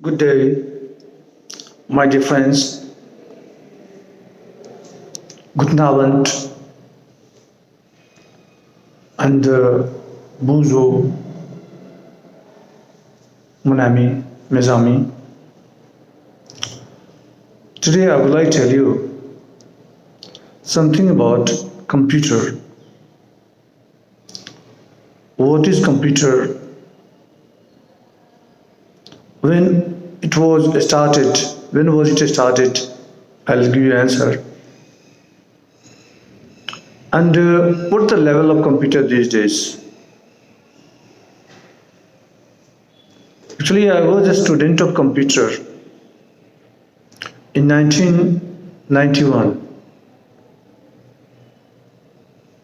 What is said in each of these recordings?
Good day, my dear friends. Guten Abend and bonjour, mon ami, mes amis. Today I would like to tell you something about computer. What is computer? When it was started? When was it started? I'll give you answer. And what's the level of computer these days? Actually, I was a student of computer in 1991.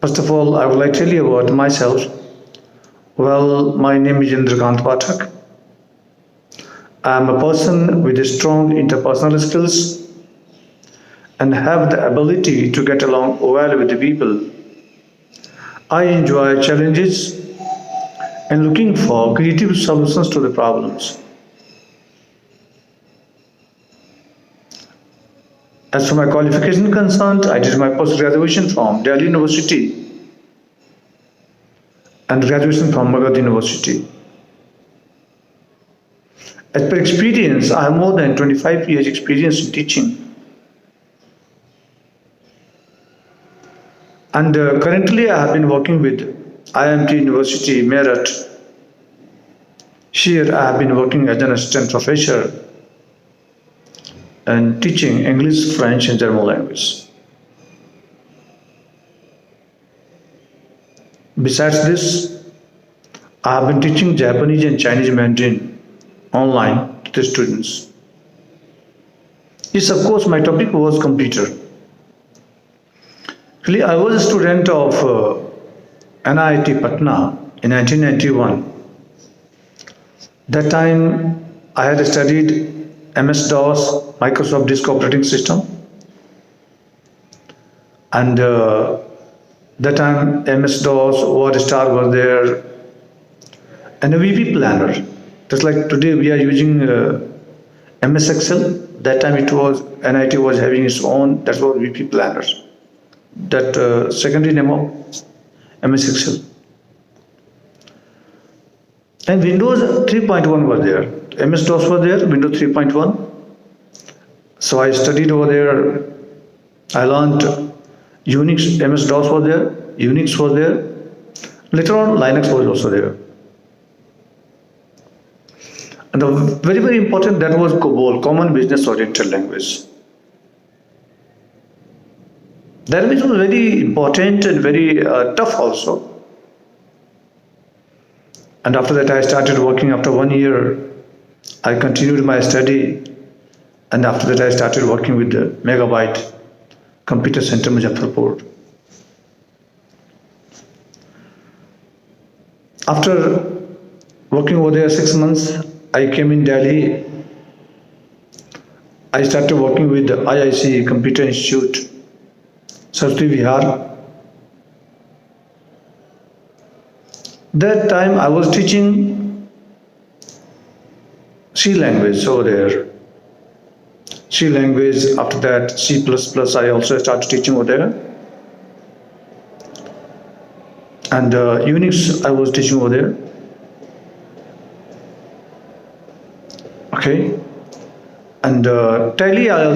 First of all, I would like to tell you about myself. Well, my name is Pathak. I am a person with strong interpersonal skills and have the ability to get along well with the people. I enjoy challenges and looking for creative solutions to the problems. As for my qualification concerned, I did my post graduation from Delhi University and graduation from Magad University. As per experience, I have more than 25 years experience in teaching. And currently I have been working with IMT University, Meerut. Here I have been working as an assistant professor and teaching English, French and German language. Besides this, I have been teaching Japanese and Chinese Mandarin online to the students. Yes, of course, my topic was computer. Actually, I was a student of NIT Patna in 1991. That time, I had studied MS-DOS, Microsoft Disk Operating System, and that time MS-DOS, WordStar was there, and a VP Planner. Just like today, we are using MS Excel. That time, it was NIT was having its own. That was VP Planner. That secondary name of MS Excel. And Windows 3.1 was there. MS-DOS was there, Windows 3.1. So I studied over there. I learned Unix, MS-DOS was there, Unix was there. Later on, Linux was also there. And the very, very important, that was COBOL, Common Business Oriented Language. That language was very important and very tough also. And after that, I started working. After 1 year, I continued my study. And after that, I started working with the Megabyte Computer Center, Muzaffarpur. After working over there 6 months, I came in Delhi. I started working with the IIC Computer Institute, Saraswati Vihar. That time I was teaching C language over there. C language, after that C++, I also started teaching over there. And Unix I was teaching over there. Okay. And Tally I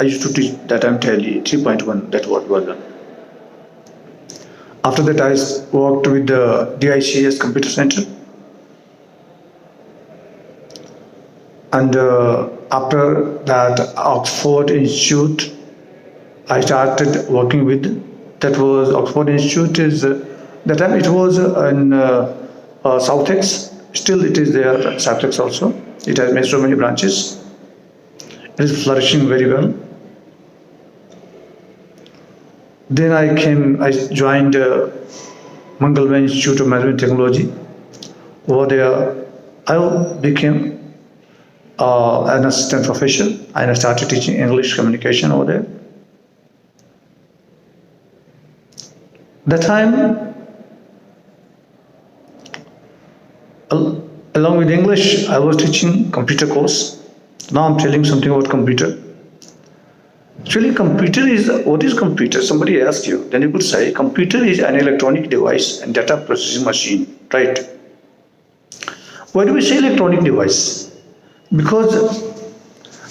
used to teach that time Tally 3.1, that was version. After that, I worked with the DICS Computer Center. And after that, Oxford Institute, I started working with. That was Oxford Institute is, that time it was in Southex. Still it is there, Southex also. It has so many branches. It is flourishing very well. Then I joined Mangalway Institute of Management Technology. Over there, I became an assistant professor and I started teaching English communication over there. That time, a Along with English, I was teaching computer course. Now I'm telling something about computer. Actually, computer is, what is computer? Somebody asked you. Then you could say computer is an electronic device and data processing machine, right? Why do we say electronic device? Because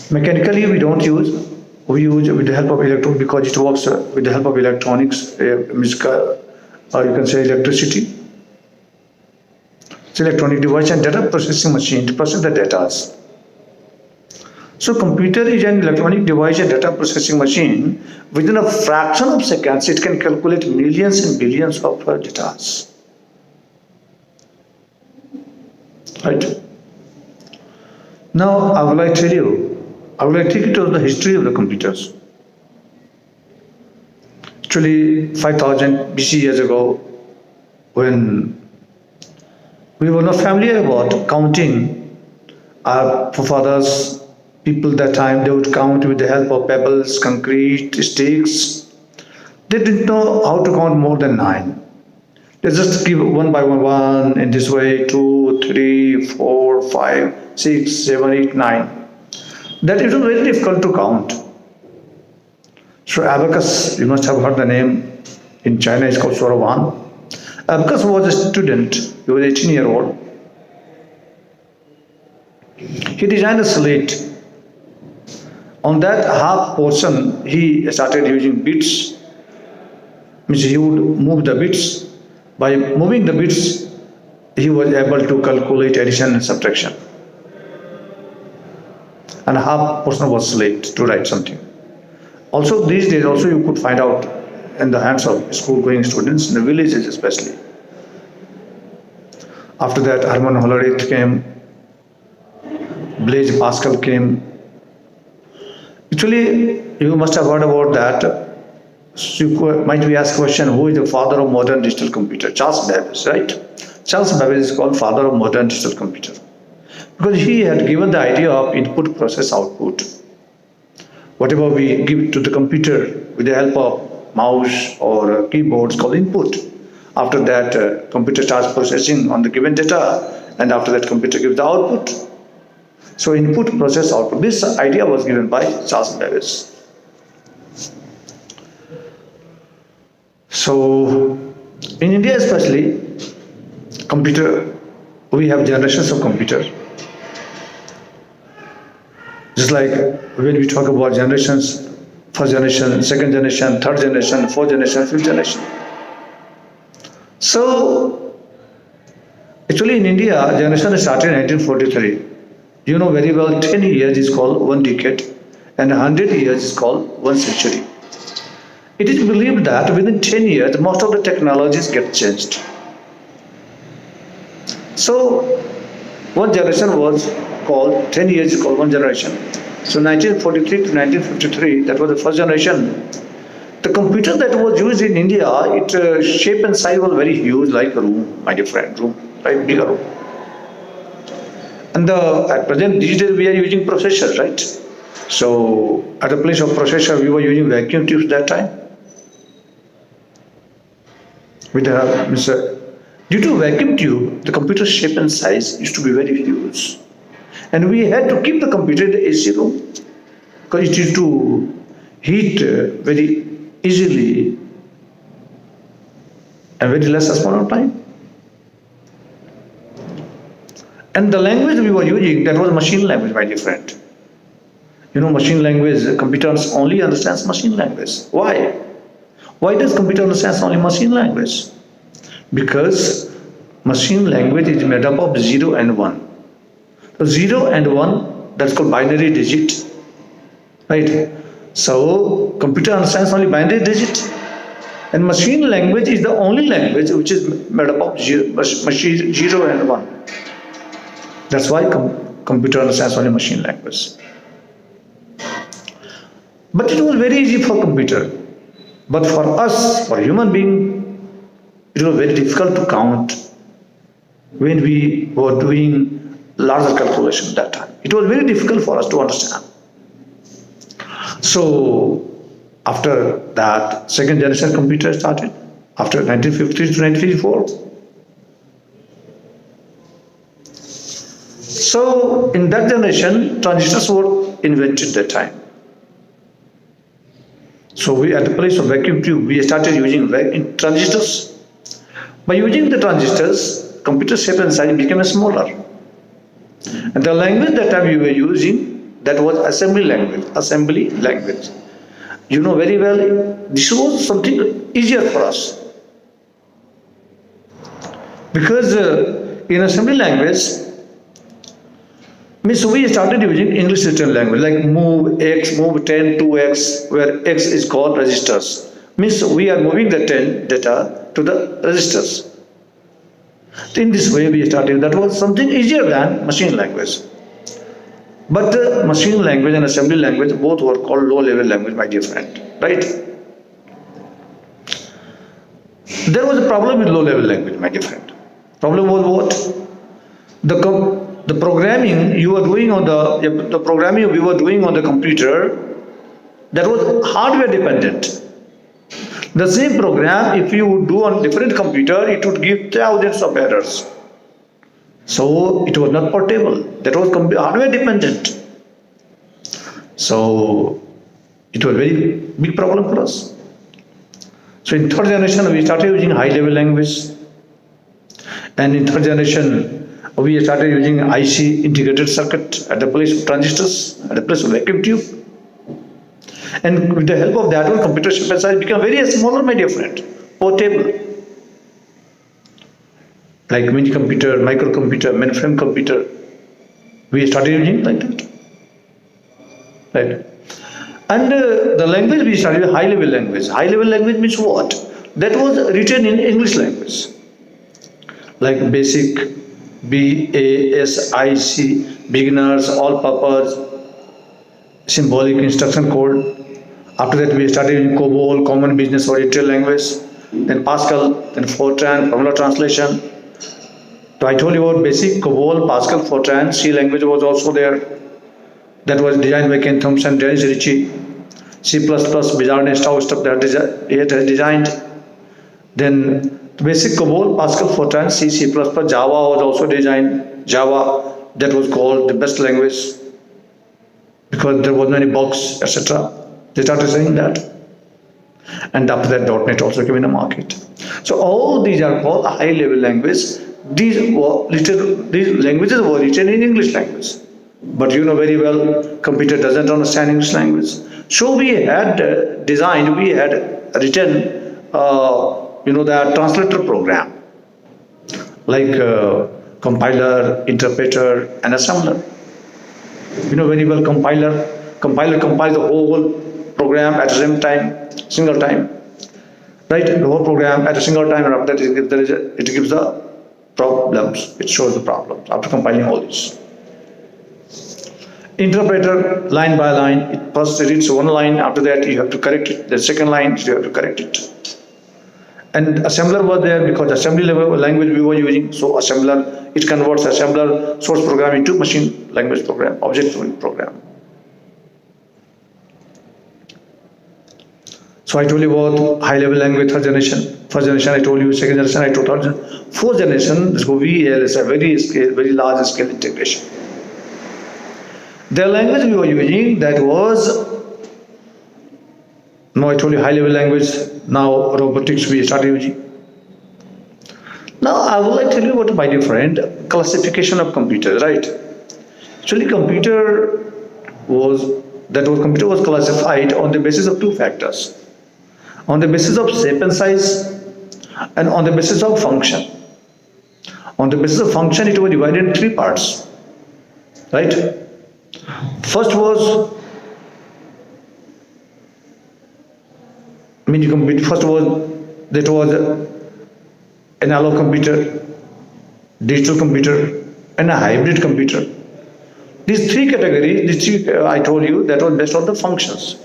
mechanically we don't use. We use with the help of electron because it works with the help of electronics, or you can say electricity. It's electronic device and data processing machine to process the data. So computer is an electronic device and data processing machine. Within a fraction of seconds, it can calculate millions and billions of data. Right? Now, I would like to tell you, I would like to take you to the history of the computers. Actually, 5000 BC years ago, when we were not familiar about counting, our forefathers, people that time, they would count with the help of pebbles, concrete, sticks. They didn't know how to count more than 9. They just give one by one in this way, 2, 3, 4, 5, 6, 7, 8, 9. That is very difficult to count. So abacus, you must have heard the name. In China, it's called Sorawan. Abacus was a student. He was 18-year-old. He designed a slate. On that half portion, he started using bits. Means he would move the bits. By moving the bits, he was able to calculate addition and subtraction. And half portion was slate to write something. Also, these days, also you could find out in the hands of school-going students in the villages, especially. After that, Hermann Hollerith came. Blaise Pascal came. Actually, you must have heard about that. So you might be asked question, who is the father of modern digital computer? Charles Babbage, right? Charles Babbage is called father of modern digital computer because he had given the idea of input, process, output. Whatever we give to the computer with the help of mouse or keyboard is called input. After that, computer starts processing on the given data, and after that, computer gives the output. So input, process, output. This idea was given by Charles Babbage. So in India especially, computer, we have generations of computer. Just like when we talk about generations, first generation, second generation, third generation, fourth generation, fifth generation. So actually in India, generation started in 1943. You know very well, 10 years is called one decade and 100 years is called one century. It is believed that within 10 years, most of the technologies get changed. So, one generation was called, 10 years is called one generation. So, 1943 to 1953, that was the first generation. The computer that was used in India, its shape and size was very huge, like a room, my dear friend, room, right, bigger room. And at present, these days we are using processors, right? So, at the place of processor, we were using vacuum tubes that time. Due to vacuum tube, the computer shape and size used to be very huge. And we had to keep the computer in the AC room because it used to heat very easily and very less amount of time. And the language we were using, that was machine language, my dear friend. You know, machine language, computers only understands machine language. Why? Why does computer understand only machine language? Because machine language is made up of 0 and 1. So 0 and 1, that's called binary digit. Right? So computer understands only binary digit. And machine language is the only language which is made up of 0 and 1. That's why computer understands only machine language. But it was very easy for computer. But for us, for human being, it was very difficult to count when we were doing larger calculation at that time. It was very difficult for us to understand. So, after that, second generation computer started, after 1953 to 1954. So in that generation, transistors were invented that time. So we, at the place of vacuum tube, we started using transistors. By using the transistors, computer shape and size became smaller. And the language that time we were using, that was assembly language. Assembly language. You know very well, this was something easier for us. Because in assembly language, means we started using English written language like move x, move 10 to x, where x is called registers. Means we are moving the 10 data to the registers. In this way we started. That was something easier than machine language. But machine language and assembly language both were called low level language, my dear friend. Right? There was a problem with low level language, my dear friend. Problem was what? The programming you were doing on the programming we were doing on the computer, that was hardware dependent. The same program, if you would do on different computer, it would give thousands of errors. So it was not portable. That was hardware dependent. So it was a very big problem for us. So in third generation, we started using high level language. And in third generation, we started using IC, integrated circuit, at the place of transistors, at the place of vacuum tube. And with the help of that one, computer chip size became very smaller, my dear friend, portable. Like mini computer, microcomputer, mainframe computer, we started using like that. Right. And the language we started with high level language. High level language means what? That was written in English language. Like basic, BASIC, beginners, all purpose, symbolic instruction code. After that we started using COBOL, common business oriented language, then Pascal, then Fortran, formula translation. So I told you about basic, COBOL, Pascal, Fortran. C language was also there. That was designed by Ken Thompson, Dennis Ritchie. C++, Bizarre Nest, stuff that it has designed. Then basic COBOL, Pascal, Fortran, C, C++, Java was also designed. Java, that was called the best language because there was no any bugs, etc. They started saying that. And after that, .NET also came in the market. So all these are called a high level language. These languages were written in English language. But you know very well, computer doesn't understand English language. So we had written, the translator program, like compiler, interpreter, and assembler. You know very well, compiler compiles the whole program at the same time, single time, right? The whole program at a single time, and after that it gives the problems. It shows the problems after compiling all this. Interpreter, line by line, it first reads one line, after that you have to correct it. The second line you have to correct it. And assembler was there because assembly level language we were using. So assembler, it converts assembler source program into machine language program, object program. So I told you about high level language, third generation. First generation I told you, second generation I told you. Fourth generation, this VL is a very large scale integration. The language we were using, that was, now I told you high level language, now robotics we started using. Now I would like to tell you about, my dear friend, classification of computers, right? Actually computer was classified on the basis of two factors. On the basis of shape and size, and on the basis of function. On the basis of function, it was divided in three parts, right? First was mini computer. First was analog computer, digital computer, and a hybrid computer. These three categories, I told you, that was based on the functions.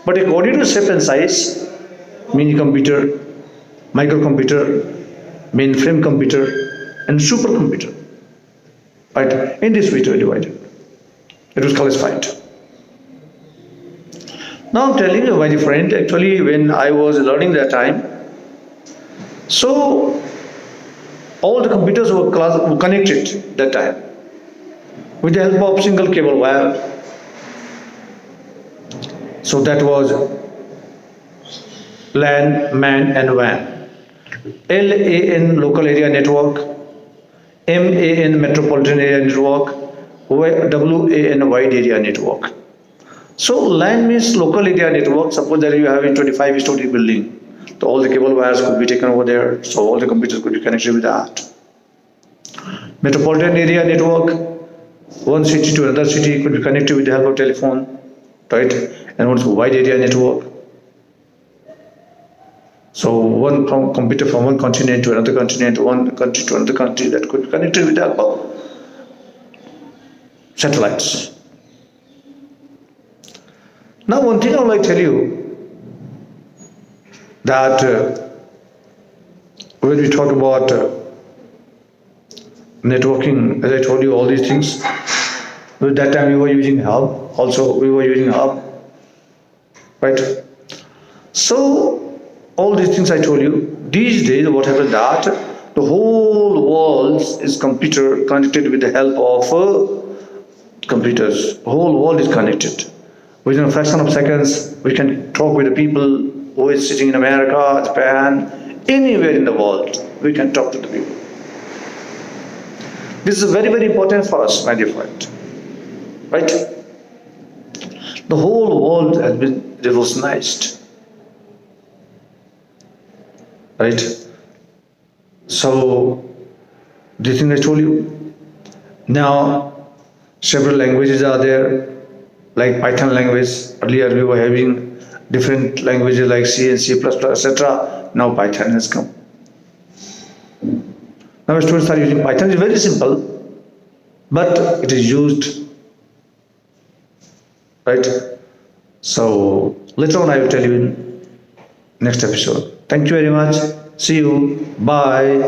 But according to shape and size, mini computer, microcomputer, mainframe computer, and supercomputer. Right? In this way, it was divided. It was classified. Now I'm telling you, my dear friend, actually when I was learning that time, so all the computers were connected that time. with the help of single cable wire. So that was LAN, MAN and WAN. LAN local area network, MAN metropolitan area network, WAN wide area network. So LAN means local area network. Suppose that you have a 25-story building. So all the cable wires could be taken over there. So all the computers could be connected with that. Metropolitan area network, one city to another city could be connected with the help of telephone, right? And what's wide area network? So one computer from one continent to another continent, one country to another country, that could be connected with the help of satellites. Now one thing I would like to tell you that when we talk about networking, as I told you all these things, at that time we were using hub, also we were using hub, right? So all these things I told you, these days what happens that the whole world is computer connected with the help of computers. The whole world is connected. Within a fraction of seconds, we can talk with the people who is sitting in America, Japan, anywhere in the world. We can talk to the people. This is very, very important for us, my dear friend. Right? The whole world has been revolutionized. Right? So, the thing I told you, now several languages are there, like Python language. Earlier we were having different languages like C and C++, etc. Now Python has come. Now students are using Python. It's very simple, but it is used, right? So later on I will tell you in next episode. Thank you very much. See you. Bye.